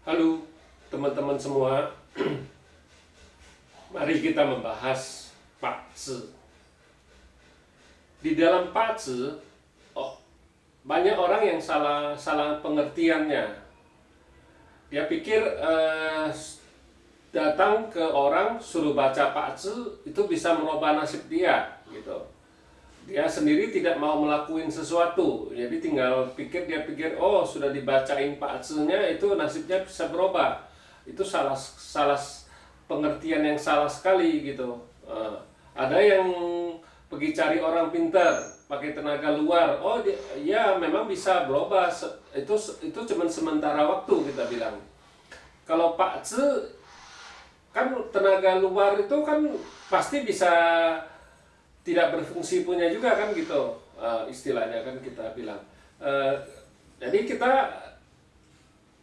Halo teman-teman semua, mari kita membahas Pak Zi. Di dalam Pak Zi, banyak orang yang salah pengertiannya. Dia pikir datang ke orang suruh baca Pak Zi itu bisa merubah nasib dia, gitu. Dia sendiri tidak mau melakukan sesuatu, jadi dia pikir oh sudah dibacain Pak Zi-nya itu nasibnya bisa berubah. Itu salah pengertian yang salah sekali gitu. Ada yang pergi cari orang pintar pakai tenaga luar, dia memang bisa berubah, itu cuma sementara waktu kita bilang. Kalau Pak Zi kan tenaga luar itu kan pasti bisa tidak berfungsi punya juga kan gitu, istilahnya kan kita bilang. Jadi kita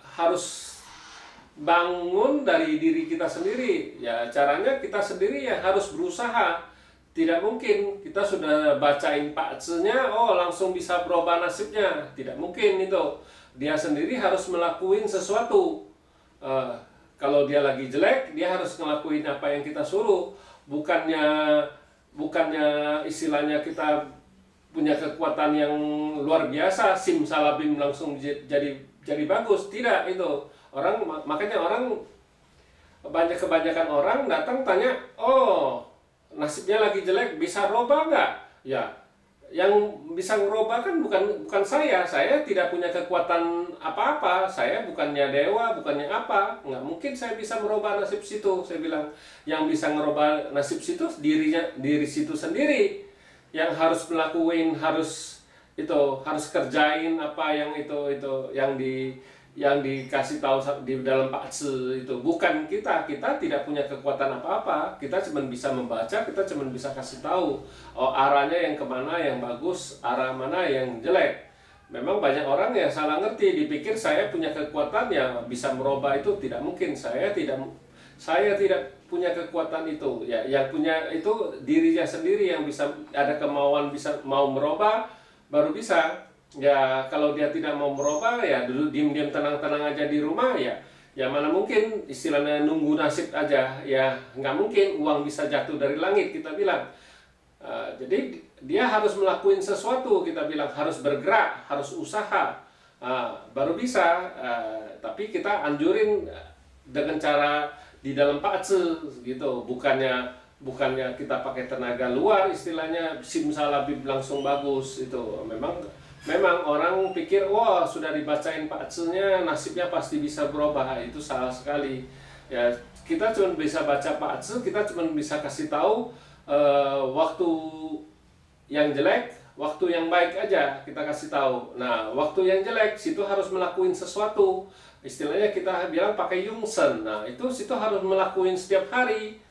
harus bangun dari diri kita sendiri. Ya caranya kita sendiri ya harus berusaha. Tidak mungkin kita sudah bacain Pak Zi-nya, langsung bisa berubah nasibnya. Tidak mungkin itu. Dia sendiri harus melakukan sesuatu. Kalau dia lagi jelek, dia harus ngelakuin apa yang kita suruh. Bukannya istilahnya kita punya kekuatan yang luar biasa, simsalabim langsung jadi bagus. Tidak itu. Makanya kebanyakan orang datang tanya, nasibnya lagi jelek, bisa robah nggak? Ya, yang bisa ngerubah kan bukan saya tidak punya kekuatan apa-apa, saya bukannya dewa, bukannya apa, nggak mungkin saya bisa merubah nasib situ. Saya bilang, yang bisa ngerubah nasib situ diri situ sendiri, yang harus melakukan, harus kerjain apa yang yang dikasih tahu di dalam Pak Zi itu. Bukan kita tidak punya kekuatan apa-apa, kita cuma bisa membaca, kita cuma bisa kasih tahu arahnya yang kemana yang bagus, arah mana yang jelek. Memang banyak orang yang salah ngerti, dipikir saya punya kekuatan yang bisa merubah itu. Tidak mungkin, saya tidak punya kekuatan itu. Ya, yang punya itu dirinya sendiri yang bisa ada kemauan, bisa mau merubah baru bisa. Ya kalau dia tidak mau merubah, ya dulu diam-diam tenang-tenang aja di rumah, ya mana mungkin istilahnya nunggu nasib aja. Ya nggak mungkin uang bisa jatuh dari langit, kita bilang. Jadi dia harus melakukan sesuatu, kita bilang, harus bergerak, harus usaha, baru bisa. Tapi kita anjurin dengan cara di dalam Pak Zi gitu, bukannya kita pakai tenaga luar, istilahnya simsalabim langsung bagus. Itu memang orang pikir, sudah dibacain Pak Zi-nya nasibnya pasti bisa berubah. Itu salah sekali. Ya, kita cuma bisa baca Pak Zi, kita cuma bisa kasih tahu waktu yang jelek, waktu yang baik aja kita kasih tahu. Nah, waktu yang jelek situ harus melakukan sesuatu. Istilahnya kita bilang pakai yungsen. Nah, itu situ harus melakukan setiap hari.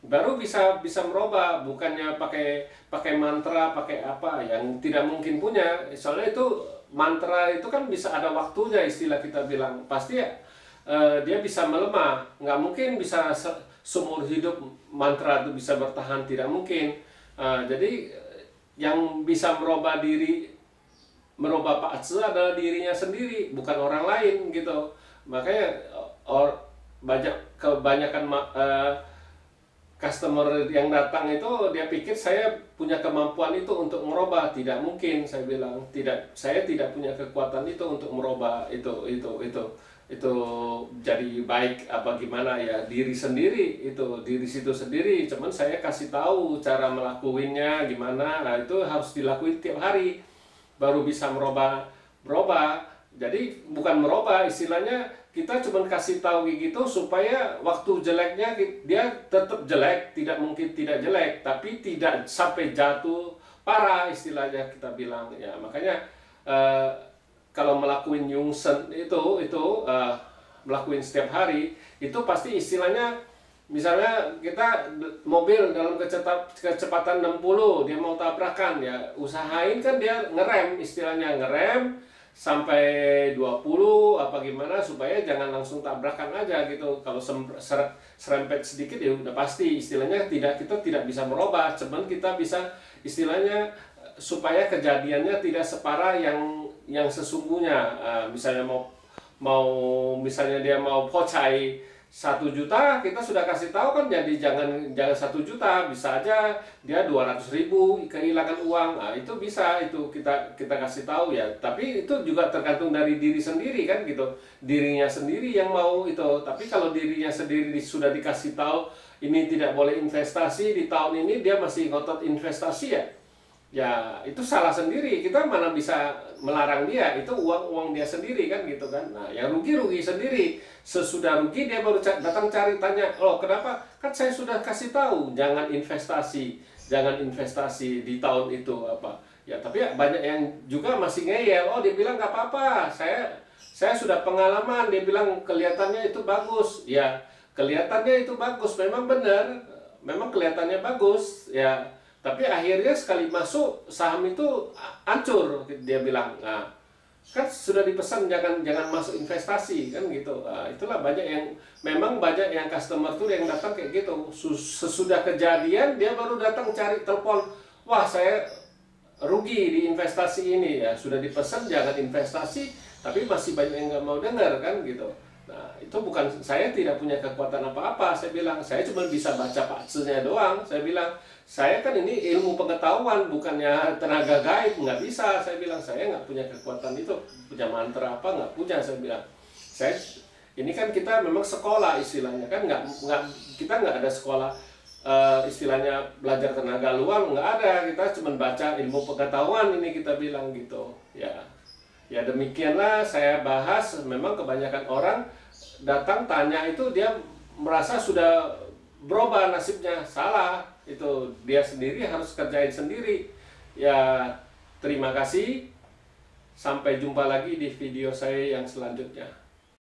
Baru bisa merubah, bukannya pakai mantra, pakai apa yang tidak mungkin punya. Soalnya itu mantra itu kan bisa ada waktunya, istilah kita bilang. Pasti dia bisa melemah, nggak mungkin bisa seumur hidup mantra itu bisa bertahan, tidak mungkin. Jadi yang bisa merubah Pak Zi adalah dirinya sendiri, bukan orang lain gitu. Makanya kebanyakan customer yang datang itu dia pikir saya punya kemampuan itu untuk merubah. Tidak mungkin, saya bilang. Saya tidak punya kekuatan itu untuk merubah itu jadi baik apa gimana, ya diri sendiri, itu diri situ sendiri. Cuman saya kasih tahu cara melakukannya gimana. Nah, itu harus dilakuin tiap hari baru bisa merubah. Jadi bukan merubah, istilahnya kita cuma kasih tahu gitu supaya waktu jeleknya dia tetap jelek, tidak mungkin tidak jelek, tapi tidak sampai jatuh parah, istilahnya kita bilang. Ya makanya kalau melakukan yungsen itu melakukan setiap hari, itu pasti istilahnya, misalnya kita mobil dalam kecepatan 60, dia mau tabrakan, ya usahain kan dia ngerem, istilahnya ngerem sampai 20 apa gimana supaya jangan langsung tabrakan aja gitu. Kalau serempet sedikit ya udah pasti, istilahnya kita tidak bisa merubah, cuman kita bisa istilahnya supaya kejadiannya tidak separah yang sesungguhnya. Misalnya mau misalnya dia mau vouchay 1 juta, kita sudah kasih tahu kan, jadi jangan 1 juta, bisa aja dia 200.000 kehilangan uang. Nah, itu bisa, itu kita kasih tahu ya. Tapi itu juga tergantung dari diri sendiri kan gitu, dirinya sendiri yang mau itu. Tapi kalau dirinya sendiri sudah dikasih tahu ini tidak boleh investasi di tahun ini, dia masih ngotot investasi ya itu salah sendiri. Kita mana bisa melarang dia, itu uang dia sendiri kan gitu kan. Nah, yang rugi sendiri. Sesudah rugi dia baru datang cari tanya, "Oh, kenapa? Kan saya sudah kasih tahu jangan investasi di tahun itu apa." Ya, tapi banyak yang juga masih ngeyel. Oh, dia bilang nggak apa-apa. Saya sudah pengalaman, dia bilang kelihatannya itu bagus. Ya, kelihatannya itu bagus, memang benar. Memang kelihatannya bagus, ya. Tapi akhirnya sekali masuk saham itu hancur, dia bilang. Nah, kan sudah dipesan jangan masuk investasi kan gitu. Nah, itulah memang banyak yang customer tuh yang datang kayak gitu. Sesudah kejadian dia baru datang cari telepon, "Wah, saya rugi di investasi ini." Ya sudah dipesan jangan investasi, tapi masih banyak yang nggak mau dengar kan gitu. Nah, itu bukan, saya tidak punya kekuatan apa-apa. Saya bilang, saya cuma bisa baca paksanya doang. Saya bilang, saya kan ini ilmu pengetahuan, bukannya tenaga gaib, nggak bisa. Saya bilang, saya nggak punya kekuatan itu, punya mantra apa, nggak punya. Saya bilang, ini kan kita memang sekolah istilahnya kan, kita nggak ada sekolah istilahnya belajar tenaga luar, nggak ada. Kita cuma baca ilmu pengetahuan ini, kita bilang gitu ya. Ya demikianlah saya bahas. Memang kebanyakan orang datang tanya itu dia merasa sudah berubah nasibnya. Salah, itu dia sendiri harus kerjain sendiri. Ya, terima kasih. Sampai jumpa lagi di video saya yang selanjutnya.